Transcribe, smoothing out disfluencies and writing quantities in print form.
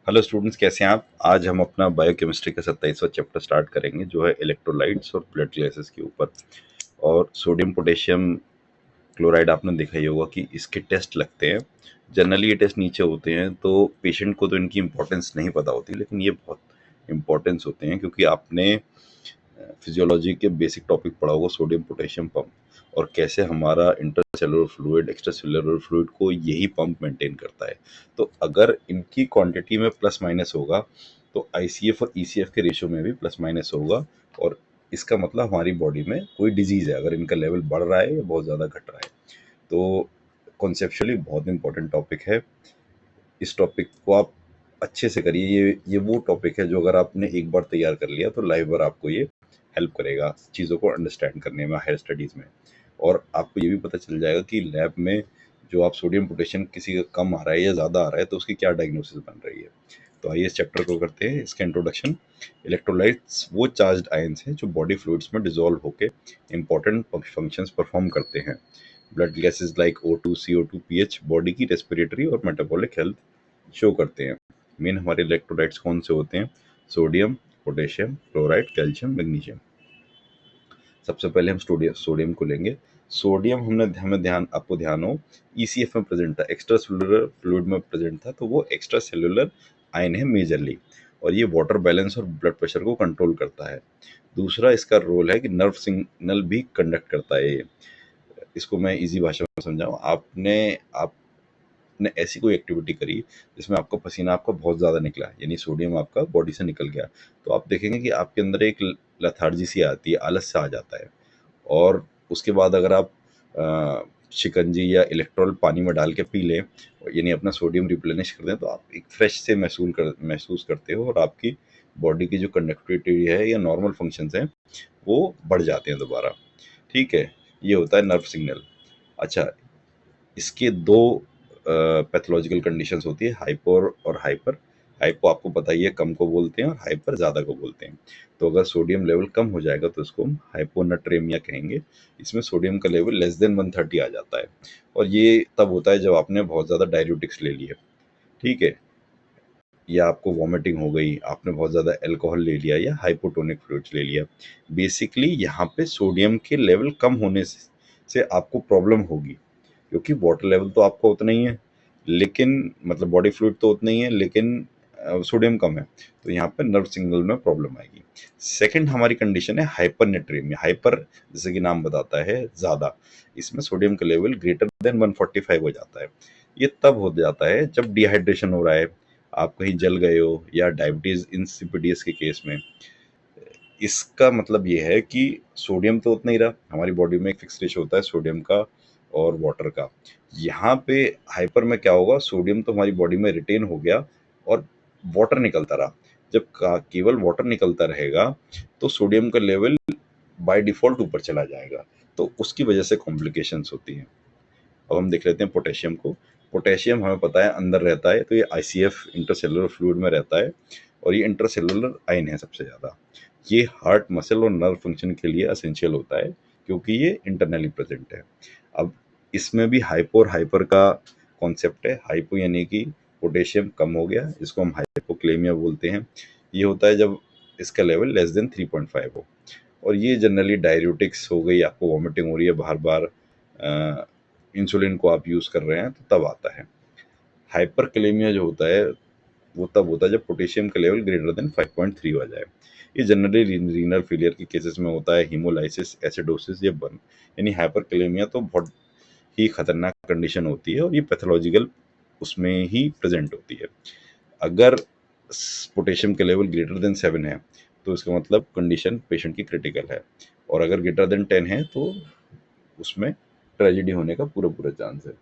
Hello students, कैसे हैं आप। आज हम अपना बायोकेमिस्ट्री का 27वां चैप्टर स्टार्ट करेंगे जो है इलेक्ट्रोलाइट्स और ब्लड गैसेस के ऊपर। और सोडियम पोटेशियम क्लोराइड आपने देखा ही होगा कि इसके टेस्ट लगते हैं। जनरली ये टेस्ट नीचे होते हैं तो पेशेंट को तो इनकी इंपॉर्टेंस नहीं पता होती, लेकिन ये बहुत इंपॉर्टेंस होते हैं क्योंकि आपने फिजियोलॉजी के बेसिक टॉपिक पढ़ा होगा, सोडियम पोटेशियम पंप, और कैसे हमारा intercellular fluid extra cellular fluid को यही पंप मेंटेन करता है। तो अगर इनकी क्वांटिटी में प्लस माइनस होगा तो आईसीएफ और ईसीएफ के रेशियो में भी प्लस माइनस होगा। और इसका मतलब हमारी बॉडी में कोई डिजीज है अगर इनका लेवल बढ़ रहा है या बहुत ज़्यादा घट रहा है। तो कॉन्सेप्चुअली बहुत इंपॉर्टेंट टॉपिक है। इस टॉपिक को आप अच्छे से करिए। ये वो टॉपिक है जो अगर आपने एक बार तैयार कर लिया तो लाइफ भर आपको ये हेल्प करेगा चीज़ों को अंडरस्टैंड करने में, हायर स्टडीज़ में। और आपको ये भी पता चल जाएगा कि लैब में जो आप सोडियम पोटेशियम किसी का कम आ रहा है या ज़्यादा आ रहा है तो उसकी क्या डायग्नोसिस बन रही है। तो आइए इस चैप्टर को करते हैं। इसका इंट्रोडक्शन। इलेक्ट्रोलाइट्स वो चार्ज्ड आयंस हैं जो बॉडी फ्लूइड्स में डिसॉल्व होकर इंपॉर्टेंट फंक्शंस परफॉर्म करते हैं। Blood gases like O2, CO2, pH body की रेस्पिरेटरी और मेटाबॉलिक हेल्थ शो करते हैं। मेन हमारे इलेक्ट्रोलाइट्स कौन से होते हैं? Sodium, potassium, chloride, calcium, magnesium. सबसे पहले हम सोडियम को लेंगे। सोडियम हमें ध्यान आपको ध्यान हो, ईसीएफ में प्रेजेंट था, एक्स्ट्रा सेलुलर फ्लूइड में प्रेजेंट था, तो वो एक्स्ट्रा सेलुलर आयन है मेजरली। और ये वाटर बैलेंस और ब्लड प्रेशर को कंट्रोल करता है। दूसरा इसका रोल है कि नर्व सिग्नल भी कंडक्ट करता है ये। इसको मैं इजी भाषा में समझाऊं। आपने ऐसी कोई एक्टिविटी करी जिसमें आपका पसीना आपका बहुत ज़्यादा निकला, यानी सोडियम आपका बॉडी से निकल गया, तो आप देखेंगे कि आपके अंदर एक लथार्जी सी आती है, आलस सा आ जाता है। और उसके बाद अगर आप शिकंजी या इलेक्ट्रॉल पानी में डाल के पी लें, यानी अपना सोडियम रिप्लेनिश कर दें, तो आप एक फ्रेश से महसूस करते हो और आपकी बॉडी की जो कंडक्टिविटी है या नॉर्मल फंक्शंस हैं वो बढ़ जाते हैं दोबारा। ठीक है, ये होता है नर्व सिग्नल। अच्छा, इसके दो पैथोलॉजिकल कंडीशंस होती है, हाइपर और हाइपर। हाइपो आपको पता ही है, कम को बोलते हैं, और हाइपर ज़्यादा को बोलते हैं। तो अगर सोडियम लेवल कम हो जाएगा तो इसको हम हाइपोनाट्रेमिया कहेंगे। इसमें सोडियम का लेवल लेस देन 130 आ जाता है। और ये तब होता है जब आपने बहुत ज़्यादा डाययूरेटिक्स ले लिए, ठीक है, या आपको वॉमिटिंग हो गई, आपने बहुत ज़्यादा अल्कोहल ले लिया या हाइपोटोनिक फ्लूइड्स ले लिया। बेसिकली यहाँ पे सोडियम के लेवल कम होने से आपको प्रॉब्लम होगी, क्योंकि वाटर लेवल तो आपका उतना ही है, लेकिन मतलब बॉडी फ्लूइड तो उतना ही है, लेकिन सोडियम कम है, तो यहाँ पे नर्व सिग्नल में प्रॉब्लम आएगी। सेकंड हमारी कंडीशन है हाइपरनेट्रेमिया। हाइपर जैसे कि नाम बताता है ज़्यादा, इसमें सोडियम का लेवल ग्रेटर देन 145 हो जाता है। ये तब हो जाता है जब डिहाइड्रेशन हो रहा है, आप कहीं जल गए हो, या डायबिटीज़ इंसिपिडियस के केस में। इसका मतलब ये है कि सोडियम तो उतना ही रहा, हमारी बॉडी में एक फिक्स रेशियो होता है सोडियम का और वाटर का। यहाँ पे हाइपर में क्या होगा, सोडियम तो हमारी बॉडी में रिटेन हो गया और वाटर निकलता रहा। जब केवल वाटर निकलता रहेगा तो सोडियम का लेवल बाय डिफ़ॉल्ट ऊपर चला जाएगा, तो उसकी वजह से कॉम्प्लिकेशंस होती हैं। अब हम देख लेते हैं पोटेशियम को। पोटेशियम हमें पता है अंदर रहता है, तो ये आईसीएफ इंटरसेलुलर फ्लूइड में रहता है, और ये इंटरसेलुलर आयन है सबसे ज़्यादा। ये हार्ट, मसल और नर्व फंक्शन के लिए असेंशियल होता है क्योंकि ये इंटरनली प्रेजेंट है। अब इसमें भी हाइपो और हाइपर का कॉन्सेप्ट है। हाइपो यानी कि पोटेशियम कम हो गया, इसको हम हाइपोक्लेमिया बोलते हैं। ये होता है जब इसका लेवल लेस देन 3.5 हो। और ये जनरली डाययूरेटिक्स हो गई, आपको वॉमिटिंग हो रही है बार बार, इंसुलिन को आप यूज़ कर रहे हैं, तो तब आता है। हाइपरकैलेमिया जो होता है वो तब होता है जब पोटेशियम का लेवल ग्रेटर देन 5.3 हो जाए। ये जनरली रीनल फेलियर के केसेस में होता है, हीमोलाइसिस, एसिडोसिस या बर्न। यानी हाइपरकैलेमिया तो बहुत ही खतरनाक कंडीशन होती है और ये पैथोलॉजिकल उसमें ही प्रेजेंट होती है। अगर पोटेशियम का लेवल ग्रेटर देन 7 है तो इसका मतलब कंडीशन पेशेंट की क्रिटिकल है, और अगर ग्रेटर देन 10 है तो उसमें ट्रेजेडी होने का पूरा पूरा चांस है।